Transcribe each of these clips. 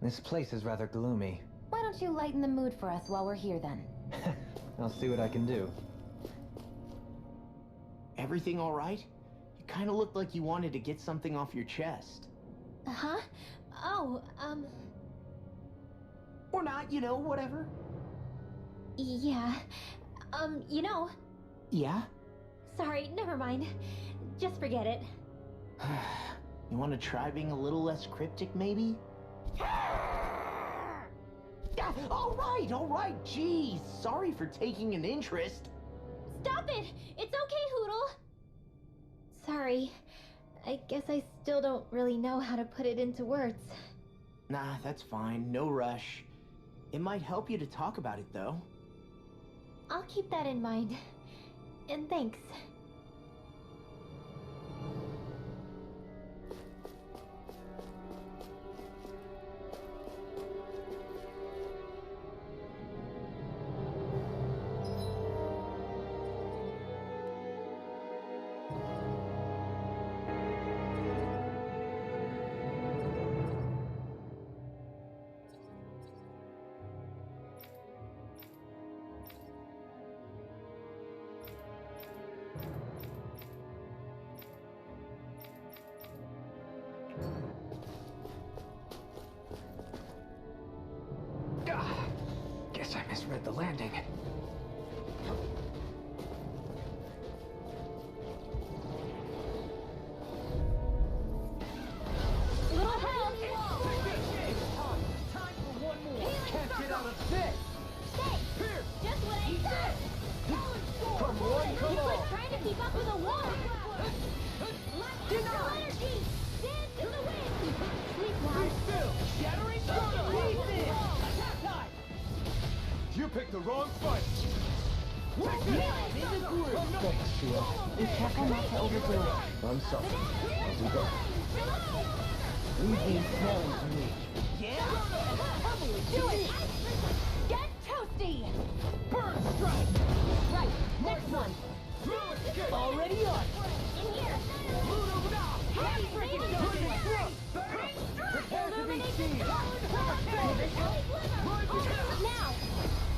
This place is rather gloomy. Why don't you lighten the mood for us while we're here then? I'll see what I can do. Everything all right? You kind of looked like you wanted to get something off your chest. Huh? Oh, Or not, you know, whatever. yeah. Yeah? Sorry, never mind. Just forget it. You want to try being a little less cryptic, maybe? All right, geez. Sorry for taking an interest. Stop it! It's okay, Hoodle! Sorry. I guess I still don't really know how to put it into words. Nah, that's fine. No rush. It might help you to talk about it, though. I'll keep that in mind. And thanks. Guess I misread the landing. Little help! Time for one more. Can't get out of this. Hey! Here. Just what I said! Come on, You come quit on. trying to keep up with the war! Astral energy! Dance in the wind! Sleep Be well! still. Shattering pieces. Attack time. You picked the wrong fight! Take this. In the group. Thanks, Shield. Be careful not to overdo it. I'm sorry. I'll do better. Leave these smelling to me. Yeah? Do it! Get toasty! Burn strike. Right, next one! Already on. In here! Heavy freaking Prepare to be Illuminate seen. the Now!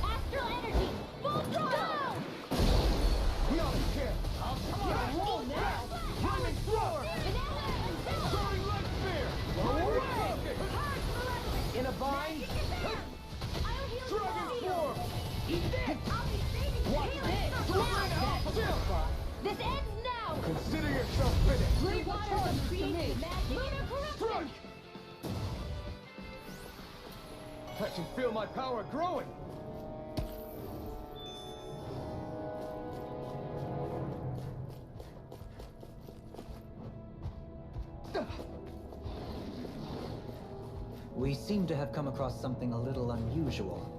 Astral energy! Full throttle! We ought to kill! Come on, roll now. Climbing floor! Soaring leg spear! In a bind. Dragon form! Eat this. Watch this. Now! This ends now! Consider yourself finished! Great water creates magic! Lunar corruption! Strike! I can feel my power growing! We seem to have come across something a little unusual.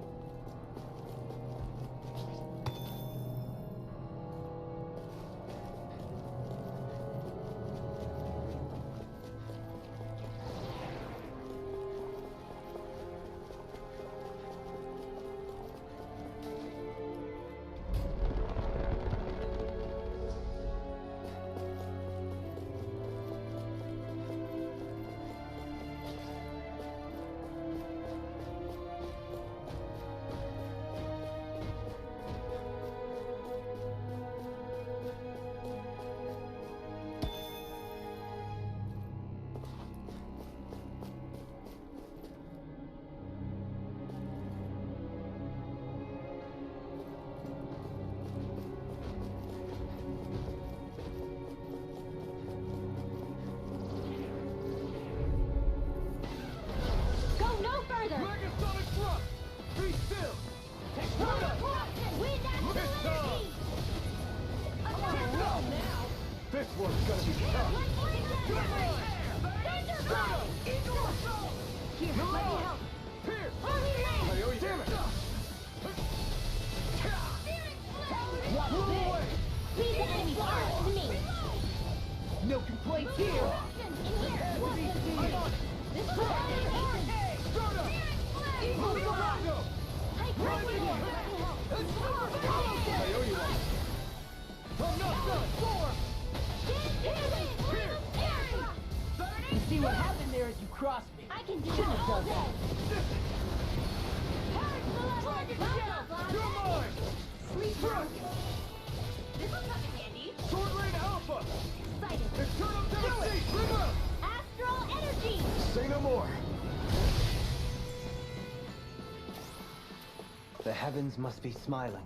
This one's gonna be tough. Here, let me help. Here! Holy land! I owe you. Damn it! Watch Move this. away! Leave the enemy first to me. No complaints here. In here. I'm on it! This is Start up! Eagle Move Dorado. Dorado! Right here. Let me help. I owe you one. I'm not done! You see what happened there as you crossed me. I can do Shouldn't it have all done day. that. more! The heavens must be smiling.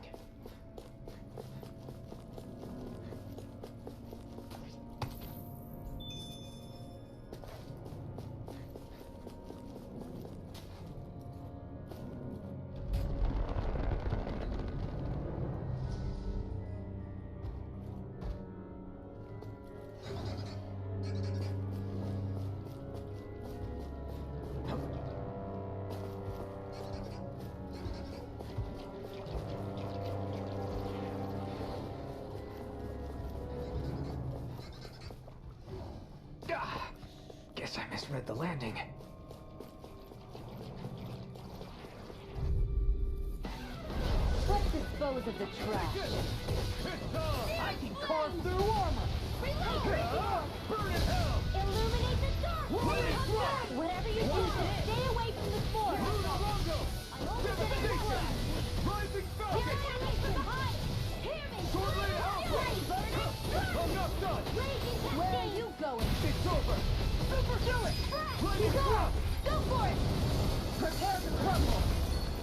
Guess I misread the landing. Let's dispose of the trash. I can carve through armor! Burn in hell! Illuminate the dark! Whatever you do, stay away from the spore! I only did it once! Rising Falcon! Hear me! Sword Lane Alpha! Ready, burn! I'm not done! Where are you going? It's over! Super do it! Lightning Go! Thrust! Go for it! Prepare to crumble!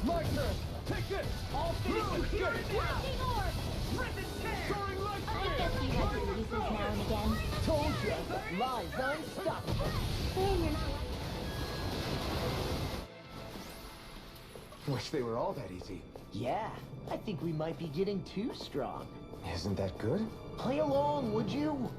My turn! Take this! All finished Here here! it now! Lightning orb! Soaring light I speed! guess you guys are useless now and again. Told you! Lies unstoppable! Saying you're not Wish they were all that easy. Yeah, I think we might be getting too strong. Isn't that good? Play along, would you?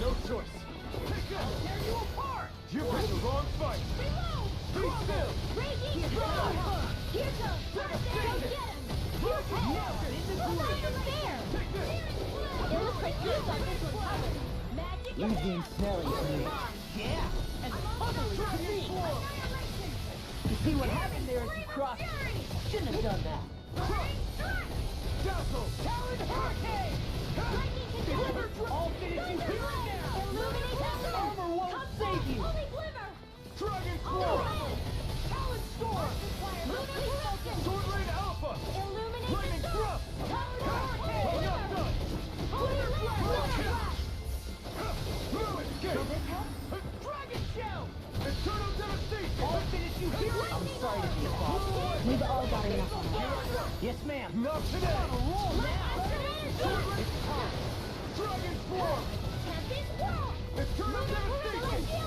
No choice! tear you apart! You picked the wrong fight! Reload! Be still! Raging Storm! Here comes! Go get him! Not fair! Take this! It looks like you got this one covered. Magic Easy and snelly to me. Yeah, and totally to me! You see what happened there as you crossed? Shouldn't have done that. Dazzle! Talon Hurricane! Deliver! All finish you here and now! Illuminate the Armor won't save you! Holy Glimmer! Dragon All Claw! around! Talon Storm! Lunar Falcon! Sword Lane Alpha! Illuminate Lightning the Thrust! Talon I'm Hurricane! not done! Lunar Flash! Through escape! Dragon Shell! Eternal devastation! All finish you here! I'm sorry to be a problem. We've all got enough of that. Yes, ma'am. Not today! On a roll now! It's time. Dragon Swarm! Champion Squirrel! Eternal devastation!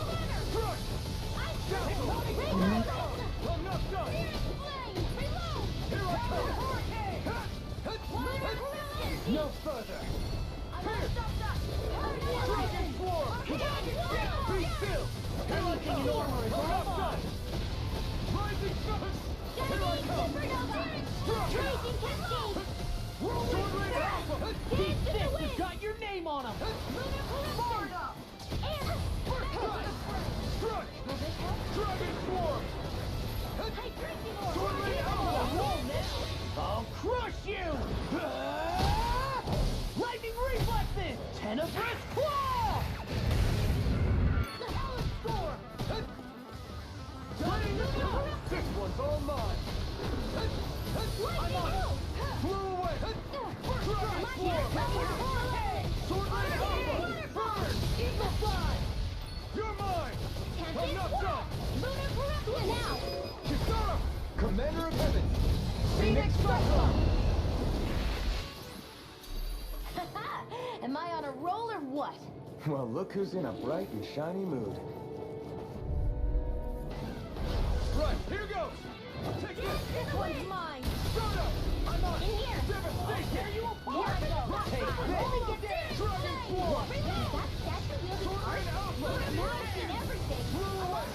Crush! Dazzle! I'm not done! Here I come! No further! Dragon Swarm! Be still! Here I come! I'm not done! Rising Sun! Here I come! Raging Cascade! Sword Lane Alpha! These fists have got your name on them! Forward up! Air! Crush! Dragon Swarm! Hey, Drinking Orb! Sword Lane On a Alpha! roll now! I'll crush you! Lightning reflexes! Tenebrous claw! Talon Storm! This one's all mine! I'm on it! Flew away! Dragon Swarm! Sword Lane Alpha! Burn! Eagle fly! You're mine! I'm not done! Now! Kisara! Commander of Heaven! Phoenix Cyclone! Am I on a roll or what? Well, look who's in a bright and shiny mood. Right, here goes! Take this! This one's mine! Start up! I'm on In here! Devastation! Here I go! Take this! Only get this! Dragon Swarm! That statue wielded Sword art? Lane Alpha! Now I've seen everything! Flew away!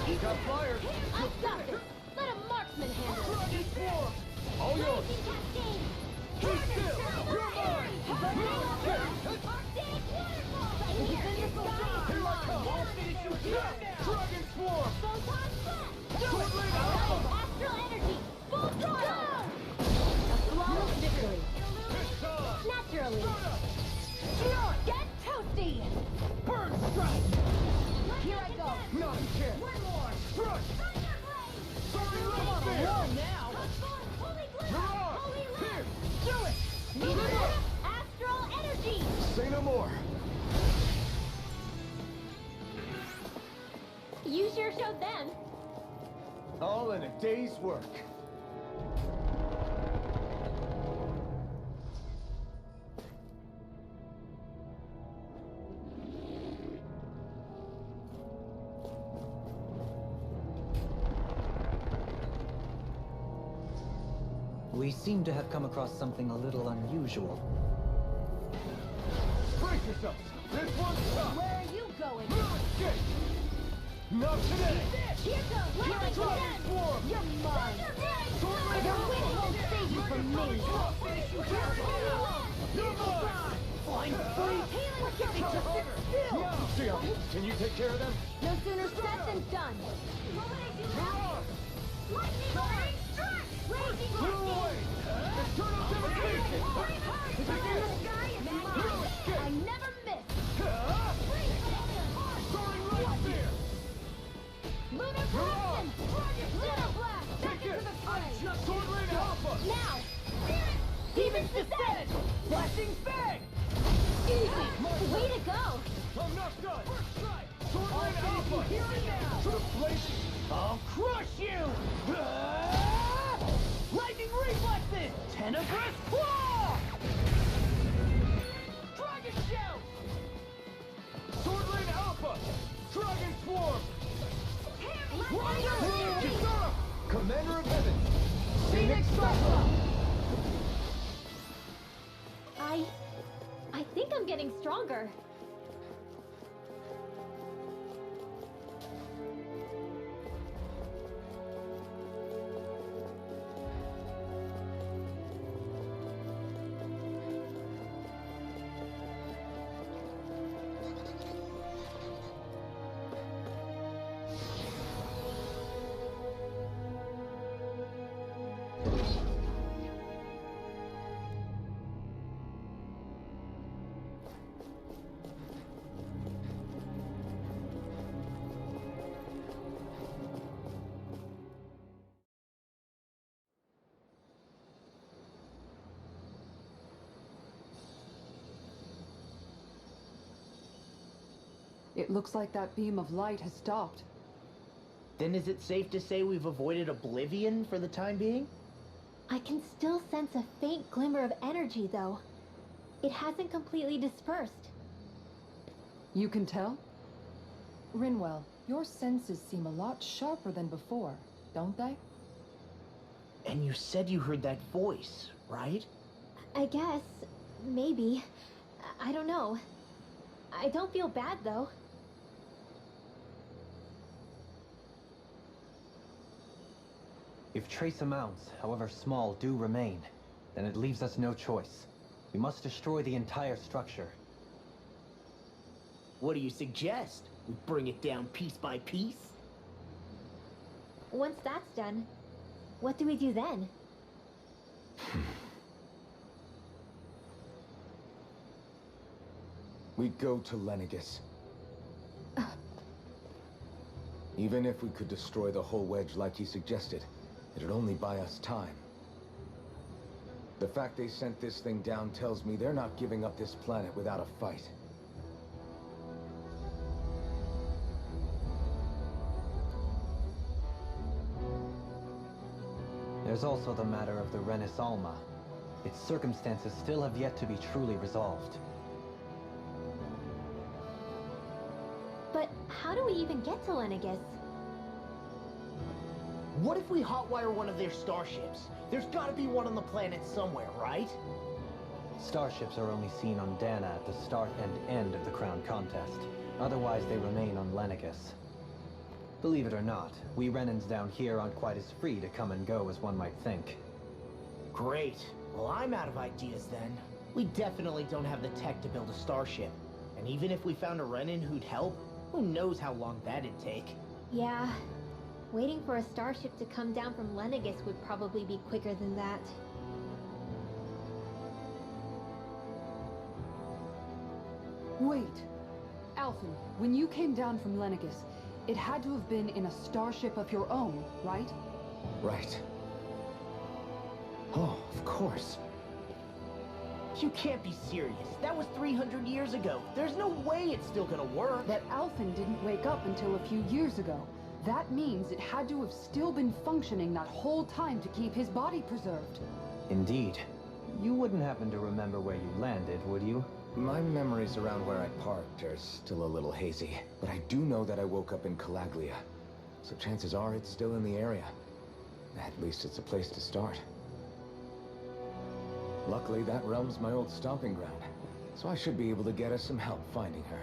He got fired! I've got this! Let a marksman handle it! Dragon Swarm! All yours! Raging Cascade! Be still! You're naturally. Get toasty! Burn strike! Here I go. Not a chance. One more. Crush! Sorry, I'm on a left roll there. now! Holy glitter! Mirage! Holy Here! light! Do it! Need it! Astral energy! Say no more. You sure showed them. All in a day's work. We seem to have come across something a little unusual. Brace yourselves. This one's tough. Where are you going? Escape. Not today. Here goes lightning Dragon again! Swarm. You're mine! Your wind won't save you from me! You're mine. Flying free! Now, Sia, can you take care of them? No sooner said than done! Mirage! Lightning strike! Raging Clear away! Eternal devastation! I never miss! Soaring light spear! Lunar Blossom! Lunar Blast! Back into the fray! Sword Rain Alpha! Now! Demons descend! Flashing bang! Easy! Way to go! I'm not done! First strike! Sword Rain Alpha! Here and now! To the place! I'll crush you! Lightning reflexes! Tenebrous claw! Dragon shout! Sword Rain Alpha! Dragon Swarm! Lightning Kisara! Commander of Heaven! Phoenix Cyclops! I think I'm getting stronger. It looks like that beam of light has stopped. Then is it safe to say we've avoided oblivion for the time being? I can still sense a faint glimmer of energy, though. It hasn't completely dispersed. You can tell? Rinwell, your senses seem a lot sharper than before, don't they? And you said you heard that voice, right? I guess. Maybe. I don't know. I don't feel bad, though. If trace amounts, however small, do remain, then it leaves us no choice. We must destroy the entire structure. What do you suggest? We bring it down piece by piece? Once that's done, what do we do then? We go to Lenegus. Even if we could destroy the whole wedge like he suggested, it'd only buy us time. The fact they sent this thing down tells me they're not giving up this planet without a fight. There's also the matter of the Renis Alma. Its circumstances still have yet to be truly resolved. But how do we even get to Lenegus? What if we hotwire one of their starships? There's gotta be one on the planet somewhere, right? Starships are only seen on Dana at the start and end of the Crown Contest. Otherwise, they remain on Lenegus. Believe it or not, we Renans down here aren't quite as free to come and go as one might think. Great. Well, I'm out of ideas then. We definitely don't have the tech to build a starship. And even if we found a Renin who'd help, who knows how long that'd take. Yeah. Waiting for a starship to come down from Lenegus would probably be quicker than that. Wait. Alphen, when you came down from Lenegis, it had to have been in a starship of your own, right? Right. Oh, of course. You can't be serious. That was 300 years ago. There's no way it's still gonna work. That Alphen didn't wake up until a few years ago. That means it had to have still been functioning that whole time to keep his body preserved. Indeed. You wouldn't happen to remember where you landed, would you? My memories around where I parked are still a little hazy, but I do know that I woke up in Calaglia. So chances are it's still in the area. At least it's a place to start. Luckily, that realm's my old stomping ground, so I should be able to get us some help finding her.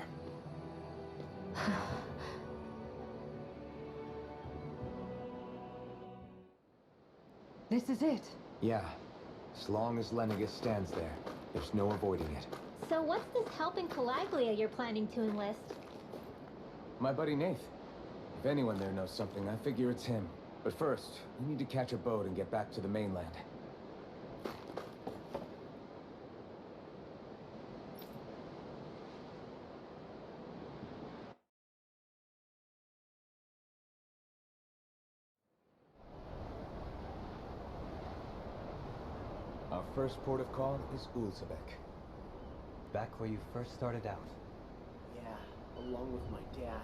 This is it. Yeah. As long as Lenegis stands there, there's no avoiding it. So what's this help in Calaglia you're planning to enlist? My buddy Nath. If anyone there knows something, I figure it's him. But first, we need to catch a boat and get back to the mainland. Our first port of call is Ulzebek. Back where you first started out. Yeah, along with my dad.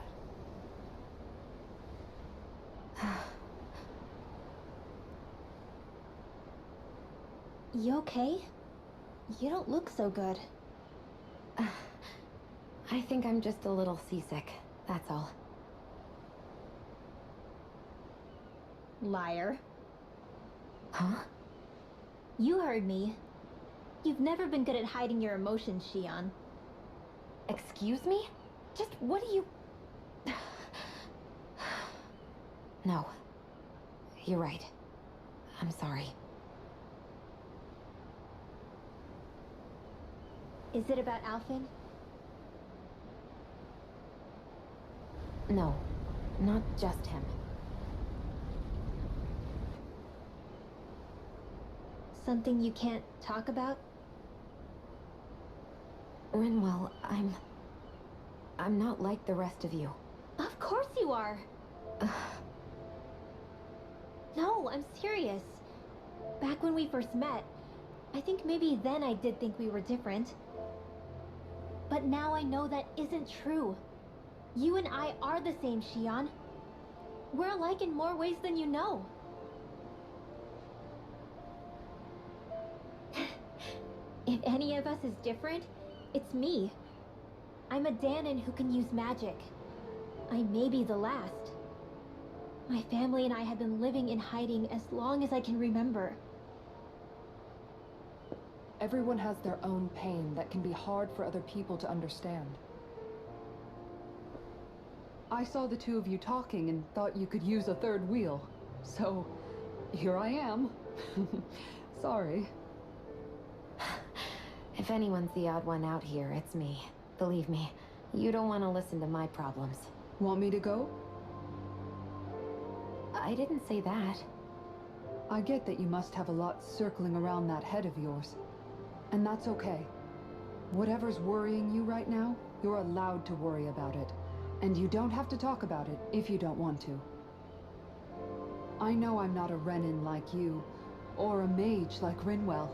You okay? You don't look so good. I think I'm just a little seasick, that's all. Liar. Huh? You heard me. You've never been good at hiding your emotions, Shion. Excuse me? Just what do you... No. You're right. I'm sorry. Is it about Alphen? No. Not just him. Something you can't talk about? Rinwell, I'm not like the rest of you. Of course you are! No, I'm serious. Back when we first met, I think maybe then I did think we were different. But now I know that isn't true. You and I are the same, Shion. We're alike in more ways than you know. If any of us is different, it's me. I'm a Danon who can use magic. I may be the last. My family and I have been living in hiding as long as I can remember. Everyone has their own pain that can be hard for other people to understand. I saw the two of you talking and thought you could use a third wheel. So, here I am. Sorry. If anyone's the odd one out here, it's me. Believe me, you don't want to listen to my problems. Want me to go? I didn't say that. I get that you must have a lot circling around that head of yours. And that's okay. Whatever's worrying you right now, you're allowed to worry about it. And you don't have to talk about it if you don't want to. I know I'm not a Renin like you, or a mage like Rinwell.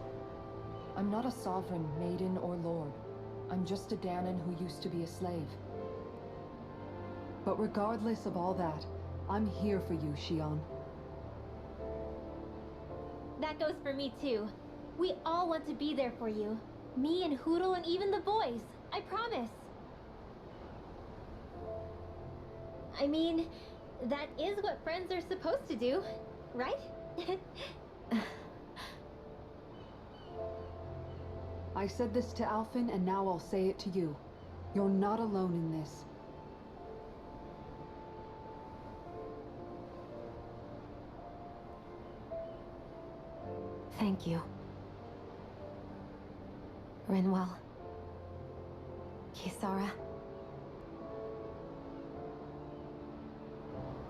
I'm not a sovereign, maiden, or lord. I'm just a Danon who used to be a slave. But regardless of all that, I'm here for you, Shion. That goes for me too. We all want to be there for you. Me and Hootle and even the boys. I promise. I mean, that is what friends are supposed to do, right? I said this to Alphen, and now I'll say it to you. You're not alone in this. Thank you. Rinwell. Kisara.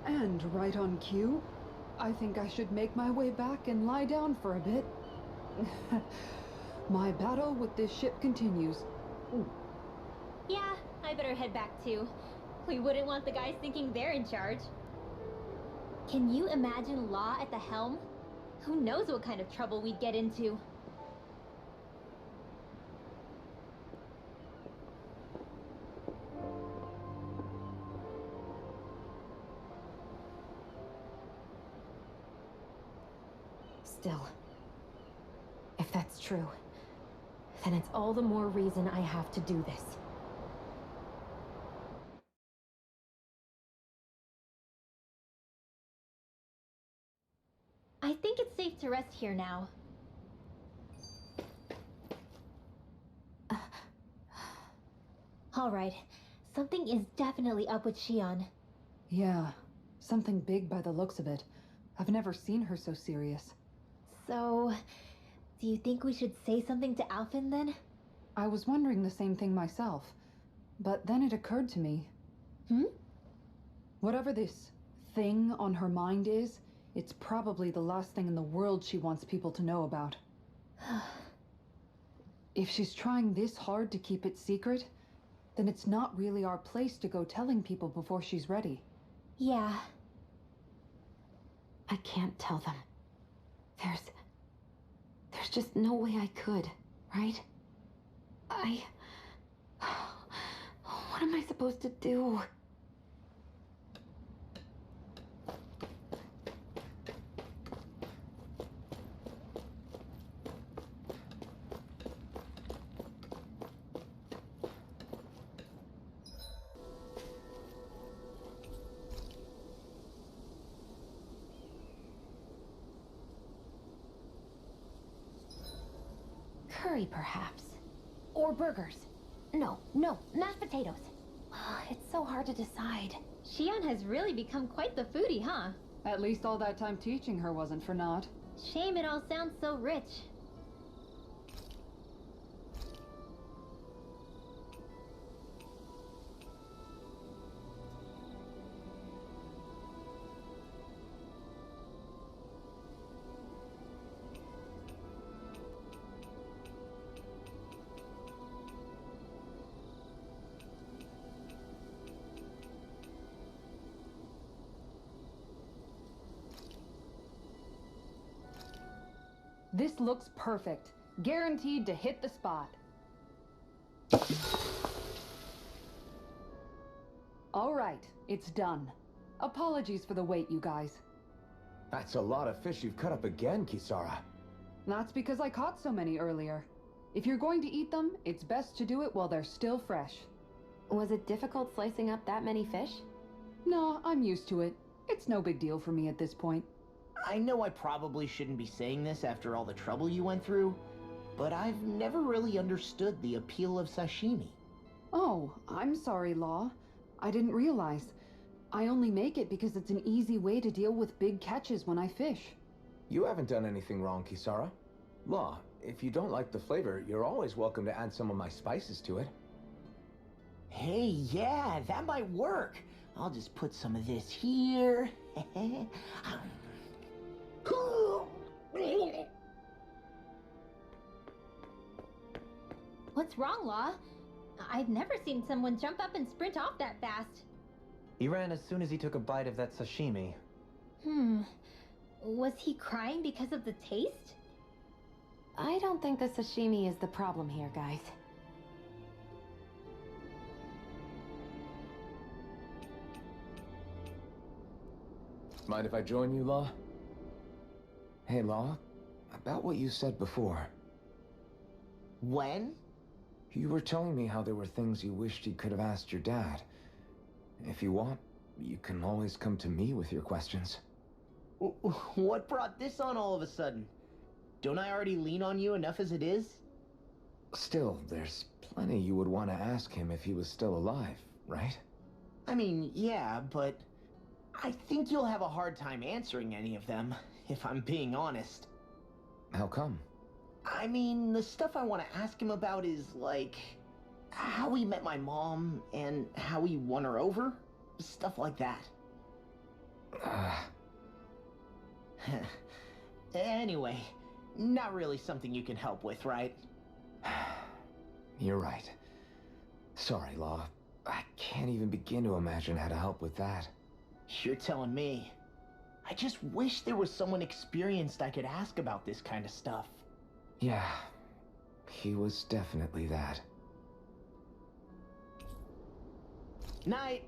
And right on cue, I think I should make my way back and lie down for a bit. My battle with this ship continues. Ooh. Yeah, I better head back too. We wouldn't want the guys thinking they're in charge. Can you imagine Law at the helm? Who knows what kind of trouble we'd get into? Still, if that's true, then it's all the more reason I have to do this. I think it's safe to rest here now. Alright, something is definitely up with Shion. Yeah, something big by the looks of it. I've never seen her so serious. So, do you think we should say something to Alphen then? I was wondering the same thing myself, but then it occurred to me. Whatever this thing on her mind is, it's probably the last thing in the world she wants people to know about. If she's trying this hard to keep it secret, then it's not really our place to go telling people before she's ready. Yeah. I can't tell them. There's just no way I could, right? What am I supposed to do? Curry, perhaps. Or burgers. No, mashed potatoes. It's so hard to decide. Shion has really become quite the foodie, huh? At least all that time teaching her wasn't for naught. Shame it all sounds so rich. This looks perfect. Guaranteed to hit the spot. All right, it's done. Apologies for the wait, you guys. That's a lot of fish you've cut up again, Kisara. That's because I caught so many earlier. If you're going to eat them, it's best to do it while they're still fresh. Was it difficult slicing up that many fish? No, I'm used to it. It's no big deal for me at this point. I know I probably shouldn't be saying this after all the trouble you went through, but I've never really understood the appeal of sashimi. Oh, I'm sorry, Law. I didn't realize. I only make it because it's an easy way to deal with big catches when I fish. You haven't done anything wrong, Kisara. Law, if you don't like the flavor, you're always welcome to add some of my spices to it. Hey, yeah, that might work. I'll just put some of this here. What's wrong, Law? I've never seen someone jump up and sprint off that fast. He ran as soon as he took a bite of that sashimi. Was he crying because of the taste? I don't think the sashimi is the problem here, guys. Mind if I join you, Law? Hey, Law, about what you said before. When? You were telling me how there were things you wished you could have asked your dad. If you want, you can always come to me with your questions. What brought this on all of a sudden? Don't I already lean on you enough as it is? Still, there's plenty you would want to ask him if he was still alive, right? I mean, yeah, but I think you'll have a hard time answering any of them, if I'm being honest. How come? I mean, the stuff I want to ask him about is, like, how he met my mom and how he won her over. Stuff like that. Anyway, not really something you can help with, right? You're right. Sorry, Law. I can't even begin to imagine how to help with that. You're telling me. I just wish there was someone experienced I could ask about this kind of stuff. Yeah, he was definitely that. Night!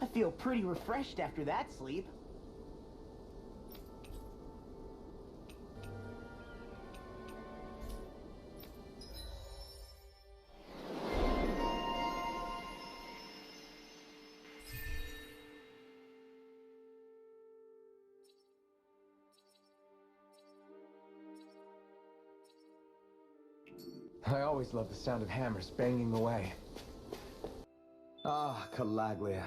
I feel pretty refreshed after that sleep. I always love the sound of hammers banging away. Ah, Calaglia.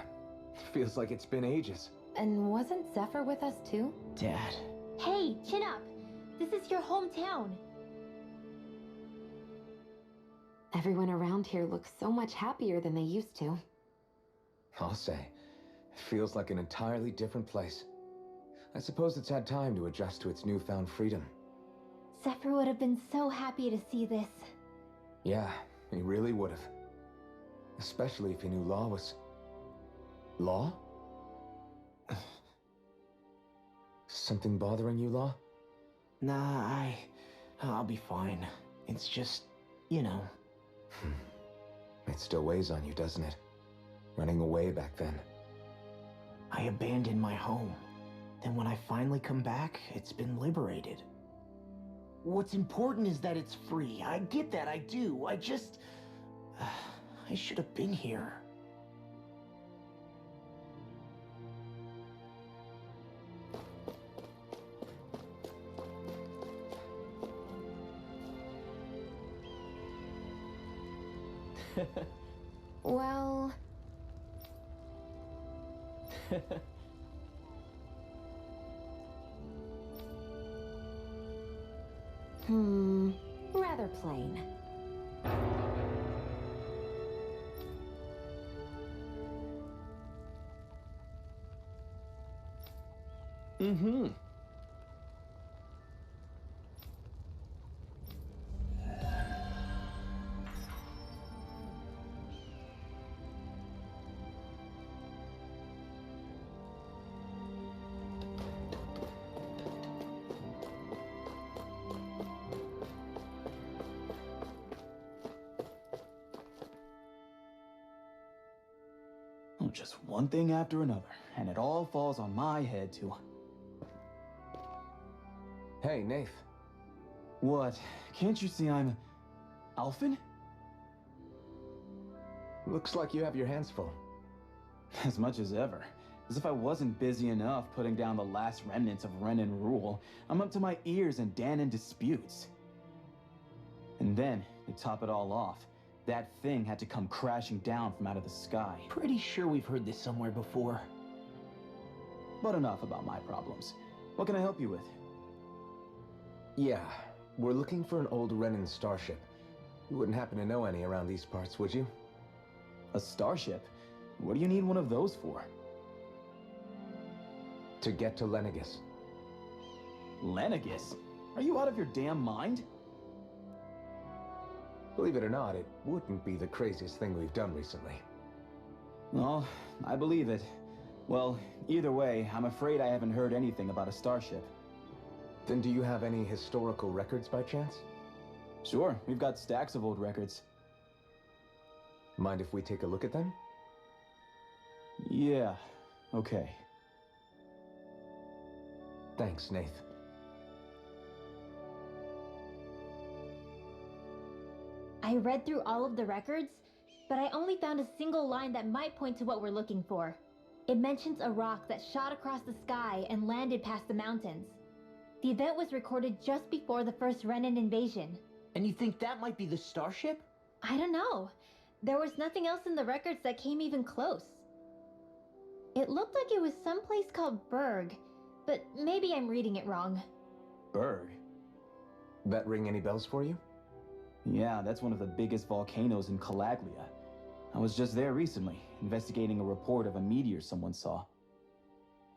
Feels like it's been ages. And wasn't Zephyr with us too? Dad. Hey, chin up. This is your hometown. Everyone around here looks so much happier than they used to. I'll say. It feels like an entirely different place. I suppose it's had time to adjust to its newfound freedom. Zephyr would have been so happy to see this. Yeah, he really would have. Especially if he knew Law was... Law? Something bothering you, Law? Nah, I'll be fine. It's just, you know. It still weighs on you, doesn't it? Running away back then. I abandoned my home. Then when I finally come back, it's been liberated. What's important is that it's free. I get that, I do. I just... I should have been here. Well... rather plain. Mm-hmm. Oh, just one thing after another, and it all falls on my head too. Hey, Nath. What? Can't you see I'm... Alphen? Looks like you have your hands full. As much as ever. As if I wasn't busy enough putting down the last remnants of Renan rule, I'm up to my ears in Danon disputes. And then, to top it all off, that thing had to come crashing down from out of the sky. Pretty sure we've heard this somewhere before. But enough about my problems. What can I help you with? Yeah, we're looking for an old Renan starship. You wouldn't happen to know any around these parts, would you? A starship? What do you need one of those for? To get to Lenegis. Lenegis? Are you out of your damn mind? Believe it or not, it wouldn't be the craziest thing we've done recently. Well, I believe it. Well, either way, I'm afraid I haven't heard anything about a starship. Then do you have any historical records by chance? Sure, we've got stacks of old records. Mind if we take a look at them? Yeah, okay. Thanks, Nath. I read through all of the records, but I only found a single line that might point to what we're looking for. It mentions a rock that shot across the sky and landed past the mountains. The event was recorded just before the first Renan invasion. And you think that might be the starship? I don't know. There was nothing else in the records that came even close. It looked like it was someplace called Berg, but maybe I'm reading it wrong. Berg? That ring any bells for you? Yeah, that's one of the biggest volcanoes in Calaglia. I was just there recently, investigating a report of a meteor someone saw.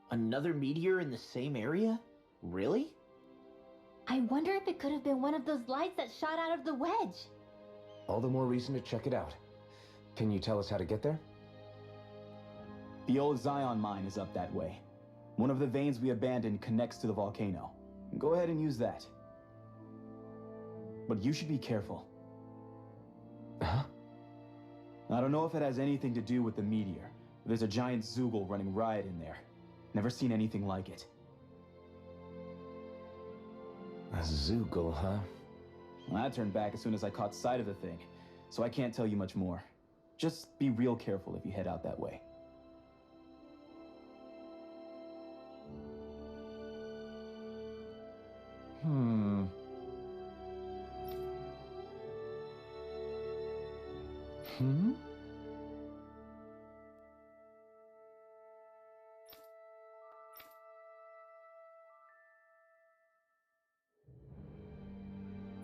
Another meteor in the same area? Really? I wonder if it could have been one of those lights that shot out of the wedge. All the more reason to check it out. Can you tell us how to get there? The old Zion mine is up that way. One of the veins we abandoned connects to the volcano. Go ahead and use that. But you should be careful. Huh? I don't know if it has anything to do with the meteor. But there's a giant Zoogle running riot in there. Never seen anything like it. A Zoogle, huh? Well, I turned back as soon as I caught sight of the thing, so I can't tell you much more. Just be real careful if you head out that way. Hmm.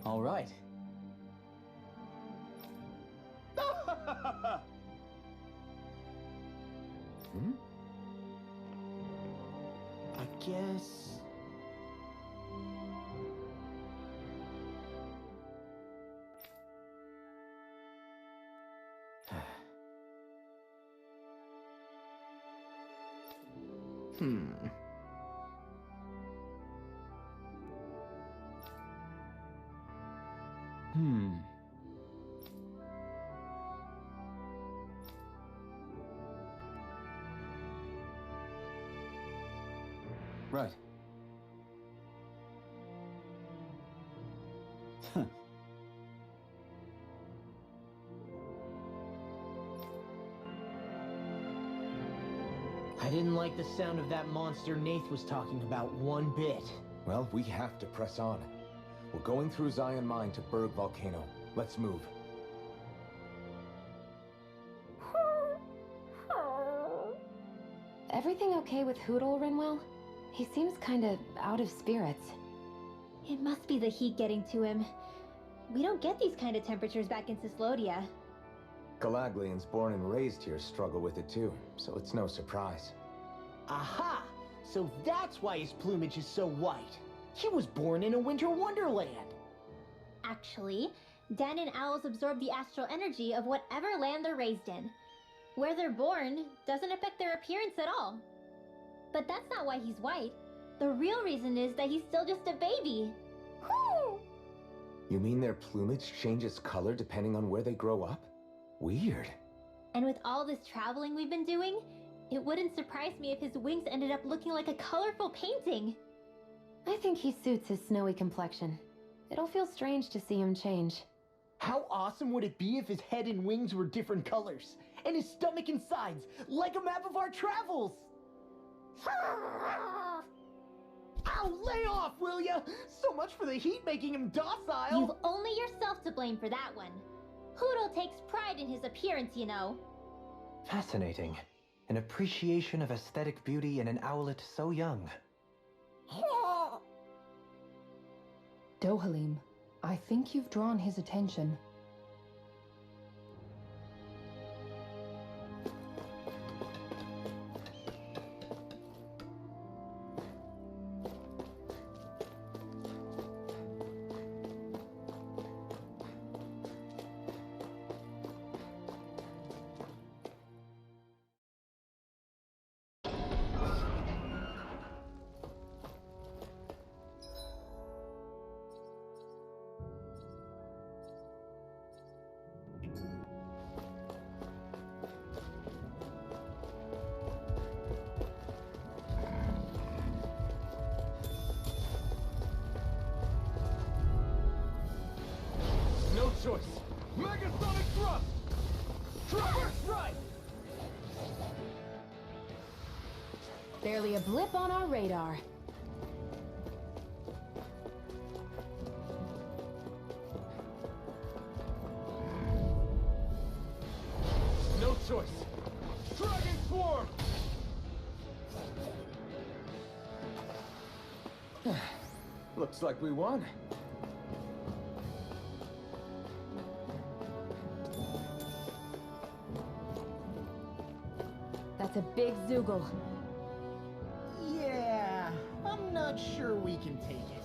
All right. I guess... Right. I didn't like the sound of that monster Nath was talking about one bit. Well, we have to press on. We're going through Zion Mine to Berg Volcano. Let's move. Everything okay with Hootle, Rinwell? He seems kinda out of spirits. It must be the heat getting to him. We don't get these kind of temperatures back in Cislodia. Galaglians born and raised here struggle with it too, so it's no surprise. Aha! So that's why his plumage is so white. He was born in a winter wonderland. Actually, Danon owls absorb the astral energy of whatever land they're raised in. Where they're born doesn't affect their appearance at all. But that's not why he's white. The real reason is that he's still just a baby. Whoo! You mean their plumage changes color depending on where they grow up? Weird. And with all this traveling we've been doing, it wouldn't surprise me if his wings ended up looking like a colorful painting. I think he suits his snowy complexion. It'll feel strange to see him change. How awesome would it be if his head and wings were different colors? And his stomach and sides, like a map of our travels! Ow, lay off, will ya? So much for the heat making him docile! You've only yourself to blame for that one. Poodle takes pride in his appearance, you know. Fascinating. An appreciation of aesthetic beauty in an owlet so young. Dohalim, I think you've drawn his attention. No choice. Megasonic thrust! Trevor strike! Barely a blip on our radar. No choice. Dragon swarm! Looks like we won. That's a big Zoogle. Yeah, I'm not sure we can take it.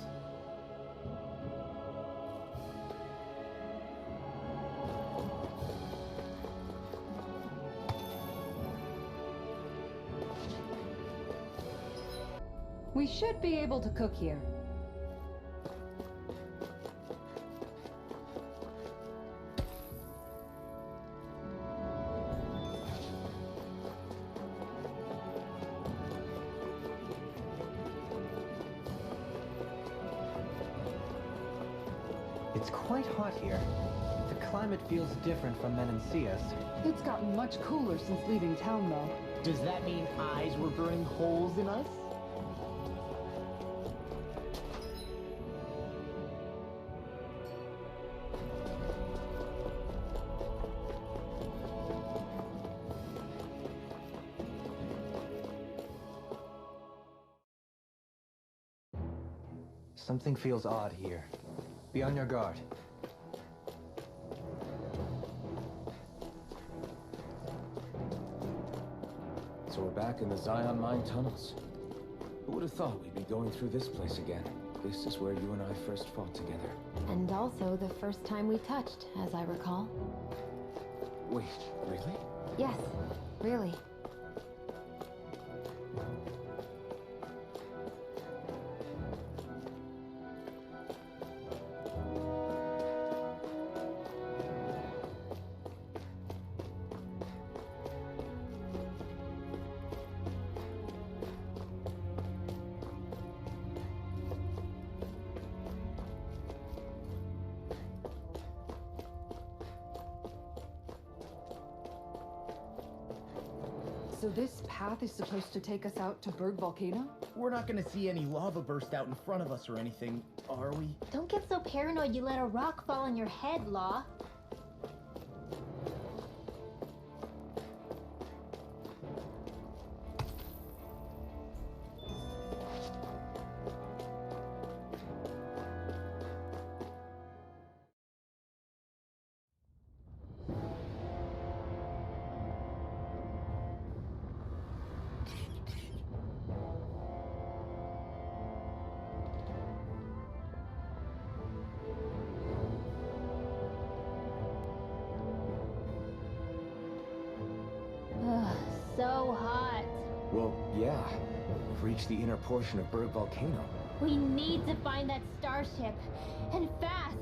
We should be able to cook here. It's quite hot here. The climate feels different from Menancia's. It's gotten much cooler since leaving town, though. Does that mean eyes were burning holes in us? Something feels odd here. Be on your guard. So we're back in the Zion Mine tunnels. Who would have thought we'd be going through this place again? This is where you and I first fought together. And also the first time we touched, as I recall. Wait, really? Yes, really. So this path is supposed to take us out to Berg Volcano? We're not gonna see any lava burst out in front of us or anything, are we? Don't get so paranoid you let a rock fall on your head, Law. Ugh, so hot. Well, yeah. We've reached the inner portion of Berg Volcano. We need to find that starship. And fast.